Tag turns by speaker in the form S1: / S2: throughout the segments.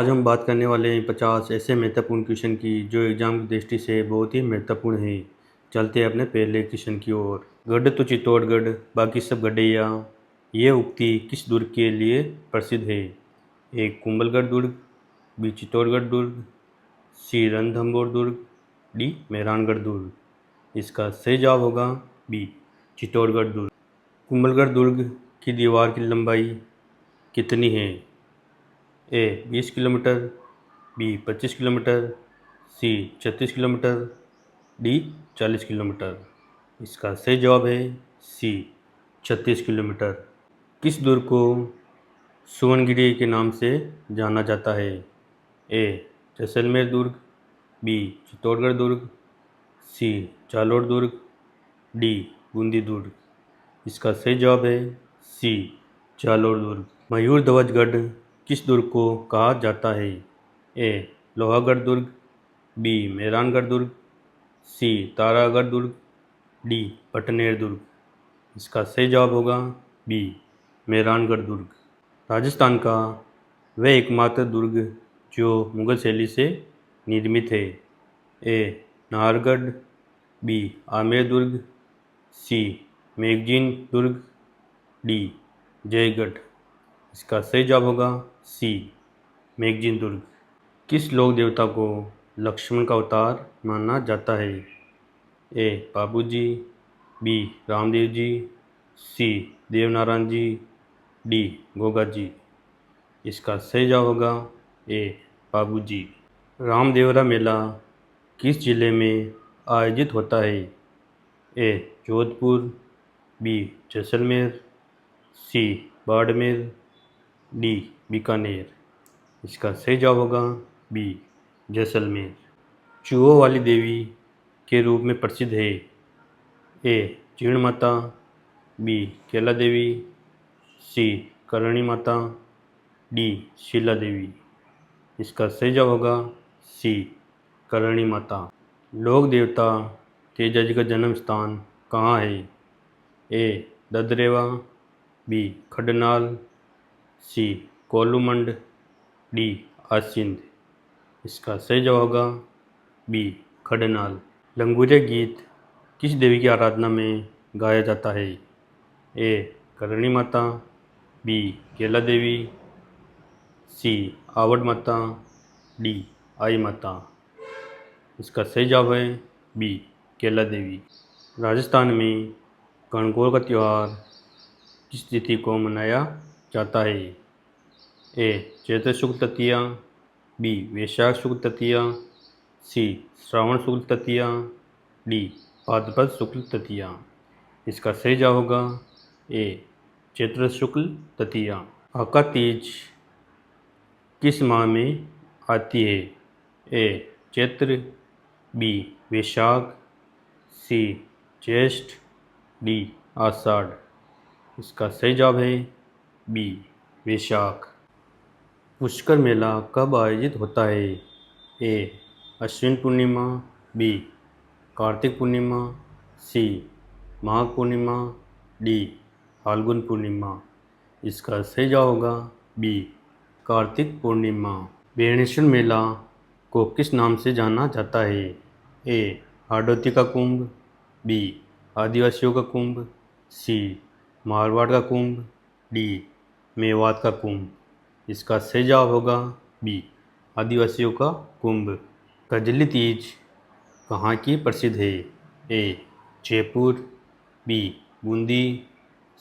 S1: आज हम बात करने वाले हैं 50 ऐसे महत्वपूर्ण क्वेश्चन की जो एग्जाम की दृष्टि से बहुत ही महत्वपूर्ण है। चलते हैं अपने पहले क्वेश्चन की ओर। गढ़ तो चित्तौड़गढ़, बाकी सब गढ़ैया, ये उक्ति किस दुर्ग के लिए प्रसिद्ध है? ए कुंभलगढ़ दुर्ग, बी चित्तौड़गढ़ दुर्ग, सी रणथंभौर दुर्ग, डी मेहरानगढ़ दुर्ग। इसका सही जवाब होगा बी चित्तौड़गढ़ दुर्ग। कुंभलगढ़ दुर्ग की दीवार की लंबाई कितनी है? ए 20 किलोमीटर, बी 25 किलोमीटर, सी 36 किलोमीटर, डी 40 किलोमीटर। इसका सही जवाब है सी 36 किलोमीटर। किस दुर्ग को सुवर्णगिरी के नाम से जाना जाता है? ए जैसलमेर दुर्ग, बी चित्तौड़गढ़ दुर्ग, सी जालोर दुर्ग, डी बूंदी दुर्ग। इसका सही जवाब है सी जालोर दुर्ग। मयूर ध्वज गढ़ किस दुर्ग को कहा जाता है? ए लोहागढ़ दुर्ग, बी मेहरानगढ़ दुर्ग, सी तारागढ़ दुर्ग, डी पटनेर दुर्ग। इसका सही जवाब होगा बी मेहरानगढ़ दुर्ग। राजस्थान का वह एकमात्र दुर्ग जो मुगल शैली से निर्मित है। ए नाहरगढ़, बी आमेर दुर्ग, सी मैगजीन दुर्ग, डी जयगढ़। इसका सही जवाब होगा सी मैगजीन दुर्ग। किस लोक देवता को लक्ष्मण का अवतार माना जाता है? ए बाबूजी, बी रामदेव जी, सी देवनारायण जी, डी गोगा जी। इसका सही जवाब होगा ए बाबूजी। रामदेवरा मेला किस जिले में आयोजित होता है? ए जोधपुर, बी जैसलमेर, सी बाड़मेर, डी बीकानेर। इसका सही जवाब होगा बी जैसलमेर। चूहों वाली देवी के रूप में प्रसिद्ध है। ए जीर्ण माता, बी केला देवी, सी करणी माता, डी शीला देवी। इसका सही जवाब होगा सी करणी माता। लोक देवता तेजा जी का जन्म स्थान कहाँ है? ए ददरेवा, बी खडनाल, सी कोलूमंड, डी आसिंद। इसका सही जवाब होगा बी खडनाल। लंगूरिया गीत किस देवी की आराधना में गाया जाता है? ए करणी माता, बी केला देवी, सी आवड़ माता, डी आई माता। इसका सही जवाब है बी केला देवी। राजस्थान में गणगौर का त्यौहार किस तिथि को मनाया जाता है? ए चैत्र शुक्ल तृतीया, बी वैशाख शुक्ल तृतीया, सी श्रावण शुक्ल तृतीया, डी भाद्रपद शुक्ल तृतीया। इसका सही जवाब होगा ए चैत्र शुक्ल तृतीया। आका तीज किस माह में आती है? ए चैत्र, बी वैशाख, सी ज्येष्ठ, डी आषाढ़। इसका सही जवाब है बी वैशाख। पुष्कर मेला कब आयोजित होता है? ए अश्विन पूर्णिमा, बी कार्तिक पूर्णिमा, सी माघ पूर्णिमा, डी फाल्गुन पूर्णिमा। इसका सही जवाब होगा बी कार्तिक पूर्णिमा। बेणेश्वर मेला को किस नाम से जाना जाता है? ए हाड़ौती का कुंभ, बी आदिवासियों का कुंभ, सी मारवाड़ का कुंभ, डी मेवात का कुंभ। इसका सही जवाब होगा बी आदिवासियों का कुंभ। कजली तीज कहाँ की प्रसिद्ध है? ए जयपुर, बी बूंदी,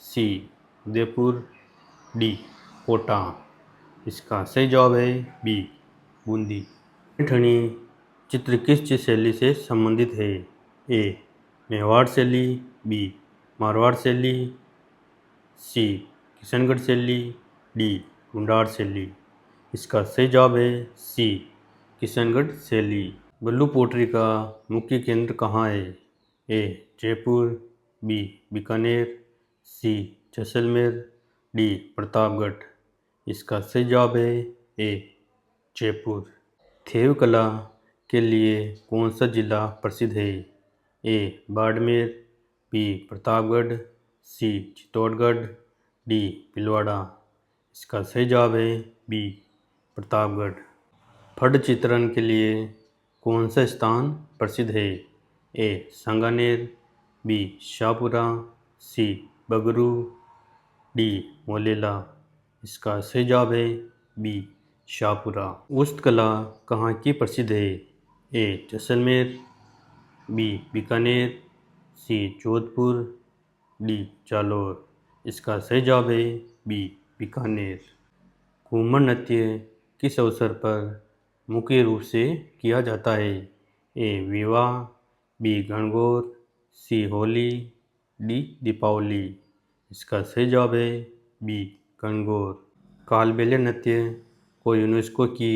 S1: सी उदयपुर, डी कोटा। इसका सही जवाब है बी बूंदी। ठनी चित्र किस शैली से संबंधित है? ए मेवाड़ शैली, बी मारवाड़ शैली, सी किशनगढ़ शैली, डी मुंडार शैली। इसका सही जवाब है सी किशनगढ़ शैली। बल्लू पोट्री का मुख्य केंद्र कहाँ है? ए जयपुर, बी बीकानेर, सी जैसलमेर, डी प्रतापगढ़। इसका सही जवाब है ए जयपुर। थेव कला के लिए कौन सा जिला प्रसिद्ध है? ए बाड़मेर, बी प्रतापगढ़, सी चित्तौड़गढ़, डी भीलवाड़ा। इसका सही जवाब है बी प्रतापगढ़। फट चित्रण के लिए कौन सा स्थान प्रसिद्ध है? ए सांगानेर, बी शाहपुरा, सी बगरू, डी मोलेला। इसका सही जवाब है बी शाहपुरा। उस्तकला कहाँ की प्रसिद्ध है? ए जैसलमेर, बी बीकानेर, सी जोधपुर, डी जालौर। इसका सही जवाब है बी बीकानेर। घूमर नृत्य किस अवसर पर मुख्य रूप से किया जाता है? ए विवाह, बी गणगौर, सी होली, डी दीपावली। इसका सही जवाब है बी गणगौर। कालबेलिया नृत्य को यूनेस्को की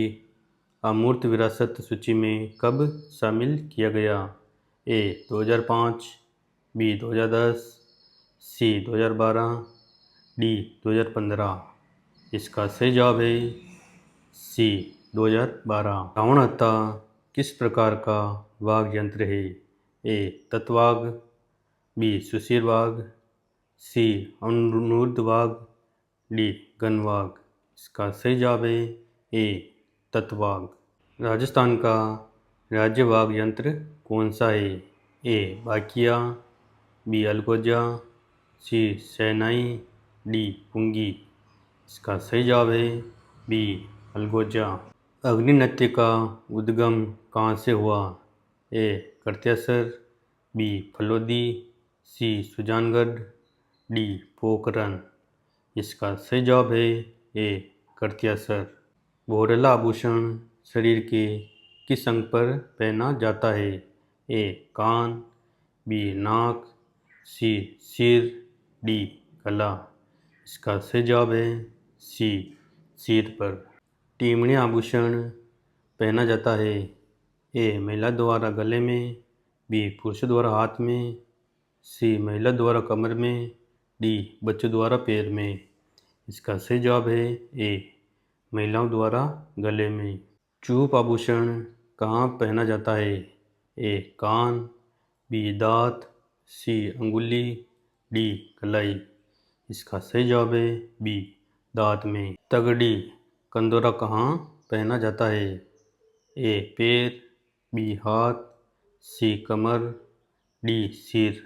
S1: अमूर्त विरासत सूची में कब शामिल किया गया? ए 2005, बी 2010, सी 2012, डी 2015। इसका सही जवाब है सी 2012। रावण हत्था किस प्रकार का वाद्य यंत्र है? ए तत्वाग, बी सुशीर वाग, सी अनुरुद्ध वाग, डी गणवाग। इसका सही जवाब है ए तत्वाग। राजस्थान का राज्य वाद्य यंत्र कौन सा है? ए बाकिया, बी अलगोजा, सी शहनाई, डी पुंगी। इसका सही जवाब है बी अलगोजा। अग्नि नृत्य का उद्गम कहाँ से हुआ? ए करत्यासर, बी फलोदी, सी सुजानगढ़, डी पोखरन। इसका सही जवाब है ए करत्यासर। भोरला आभूषण शरीर के किस अंग पर पहना जाता है? ए कान, बी नाक, सी सिर, डी गला। इसका सही जवाब है सी सिर पर। टीमणी आभूषण पहना जाता है? ए महिला द्वारा गले में, बी पुरुष द्वारा हाथ में, सी महिला द्वारा कमर में, डी बच्चों द्वारा पैर में। इसका सही जवाब है ए महिलाओं द्वारा गले में। चूप आभूषण कहाँ पहना जाता है? ए कान, बी दांत, सी अंगुली, डी कलाई। इसका सही जवाब है बी दांत में। तगड़ी कंदोरा कहाँ पहना जाता है? ए पैर, बी हाथ, सी कमर, डी सिर।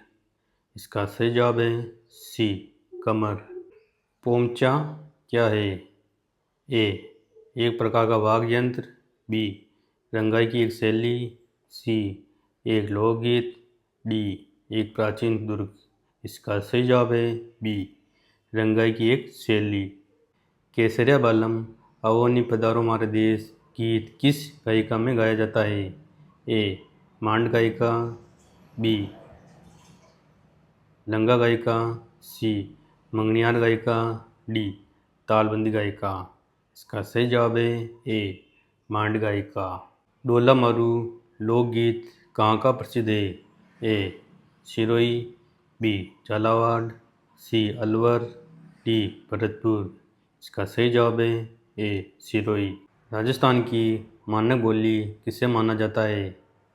S1: इसका सही जवाब है सी कमर। पोमचा क्या है? ए एक प्रकार का वाद्य यंत्र, बी रंगाई की एक शैली, सी एक लोकगीत, डी एक प्राचीन दुर्ग। इसका सही जवाब है बी रंगाई की एक शैली। केसरिया बालम अवोनी पधारो मारे देश गीत किस गायिका में गाया जाता है? ए मांड गायिका, बी लंगा गायिका, सी मंगनियार गायिका, डी तालबंदी गायिका। इसका सही जवाब है ए मांड गायिका। डोला मारू लोकगीत कहाँ का प्रसिद्ध है? ए सिरोही, बी झालावाड़, सी अलवर, डी भरतपुर। इसका सही जवाब है ए सिरोही। राजस्थान की मानक बोली किसे माना जाता है?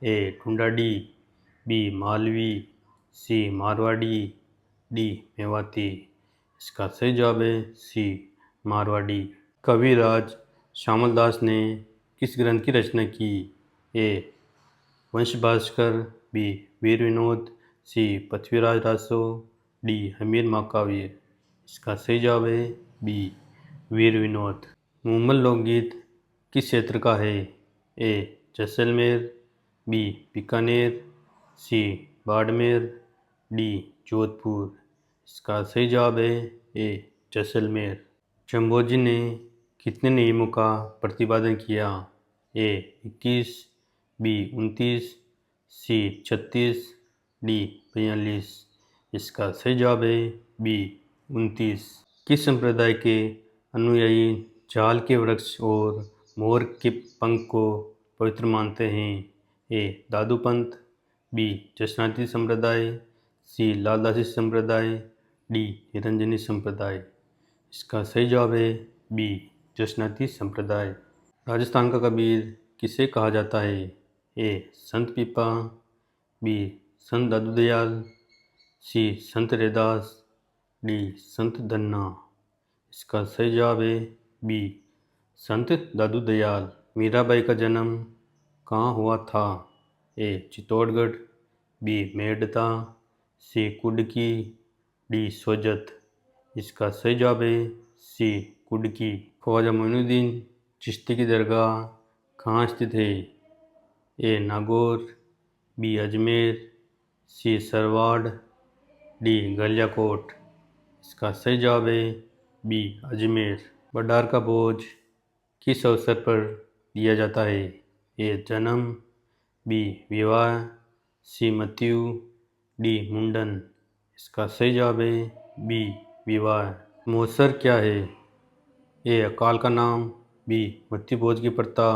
S1: ए ढूंढाड़ी, बी मालवी, सी मारवाड़ी, डी मेवाती। इसका सही जवाब है सी मारवाड़ी। कविराज श्यामल दास ने किस ग्रंथ की रचना की? ए वंश भास्कर, बी वीर विनोद, सी पृथ्वीराज रासो, डी हमीर महाकाव्य। इसका सही जवाब है बी वीर विनोद। मुंबल लोकगीत किस क्षेत्र का है? ए जैसलमेर, बी बीकानेर, सी बाड़मेर, डी जोधपुर। इसका सही जवाब है ए जैसलमेर। शंभोजी ने कितने नियमों का प्रतिपादन किया? ए 21, बी 29, सी 36, डी 42। इसका सही जवाब है बी 29। किस संप्रदाय के अनुयायी जाल के वृक्ष और मोर के पंख को पवित्र मानते हैं? ए दादू पंथ, बी जसनाती संप्रदाय, सी लालदासी संप्रदाय, डी निरंजनी संप्रदाय। इसका सही जवाब है बी जसनाती संप्रदाय। राजस्थान का कबीर किसे कहा जाता है? ए संत पीपा, बी संत दादू दयाल, सी संत रैदास, डी संत धन्ना। इसका सही जवाब है बी संत दादू दयाल। मीराबाई का जन्म कहाँ हुआ था? ए चित्तौड़गढ़, बी मेड़ता, सी कुडकी, डी सोजत। इसका सही जवाब है सी कुडकी। ख्वाजा मोइनुद्दीन चिश्ती की दरगाह कहाँ स्थित है? ए नागौर, बी अजमेर, सी सरवाड़, डी गलियाकोट। इसका सही जवाब है बी अजमेर। बडार का बोझ किस अवसर पर दिया जाता है? ए जन्म, बी विवाह, सी मृत्यु, डी मुंडन। इसका सही जवाब है बी विवाह। मौसर क्या है? ए अकाल का नाम, बी मृत्यु भोज की प्रथा,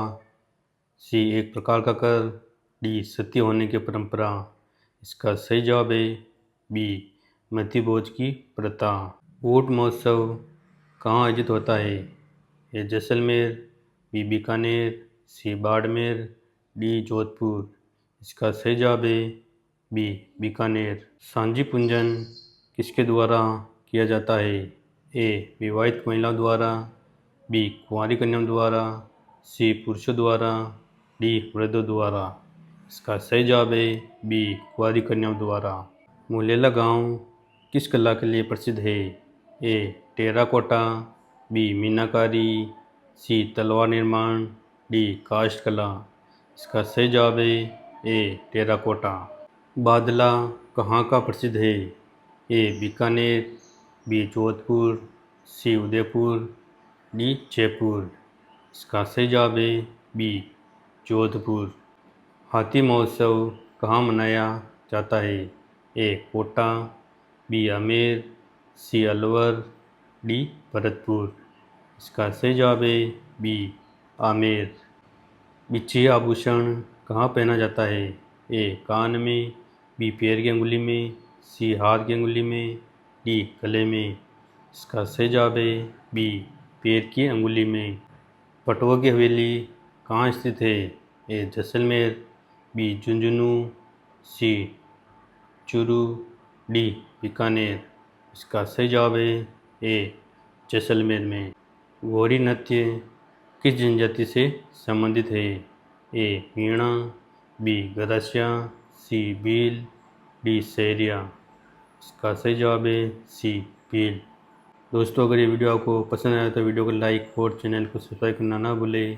S1: सी एक प्रकार का कर, डी सती होने की परंपरा। इसका सही जवाब है बी मृत्यु भोज की प्रथा। ऊंट महोत्सव कहाँ आयोजित होता है? ए जैसलमेर, बी बीकानेर, सी बाड़मेर, डी जोधपुर। इसका सही जवाब है बी बीकानेर। सांझी पूजन किसके द्वारा किया जाता है? ए विवाहित महिलाओं द्वारा, बी कुंवारी कन्याओं द्वारा, सी पुरुषों द्वारा, डी वृद्धों द्वारा। इसका सही जवाब है बी कुंवारी कन्याओं द्वारा। मुलेला गांव किस कला के लिए प्रसिद्ध है? ए टेराकोटा, बी मीनाकारी, सी तलवार निर्माण, डी काष्ठ कला। इसका सही जवाब है ए टेराकोटा। बादला कहाँ का प्रसिद्ध है? ए बीकानेर, बी जोधपुर, सी उदयपुर, डी जयपुर। इसका सही जवाब है बी जोधपुर। हाथी महोत्सव कहाँ मनाया जाता है? ए कोटा, बी आमेर, सी अलवर, डी भरतपुर। इसका सही जवाब है बी आमेर। बिच्छी आभूषण कहाँ पहना जाता है? ए कान में, बी पैर की अंगुली में, सी हाथ की अंगुली में, डी गले में। इसका सही जवाब है बी पैर की अंगुली में। पटवा की हवेली कहाँ स्थित है? ए जैसलमेर, बी झुंझुनू, सी चूरू, डी बीकानेर। इसका सही जवाब है ए जैसलमेर में। गौरी नृत्य किस जनजाति से संबंधित है? ए मीणा, बी गदासिया, सी भील, डी सहरिया। इसका सही जवाब है सी भील। दोस्तों, अगर ये वीडियो आपको पसंद आया तो वीडियो को लाइक और चैनल को सब्सक्राइब करना ना भूलें।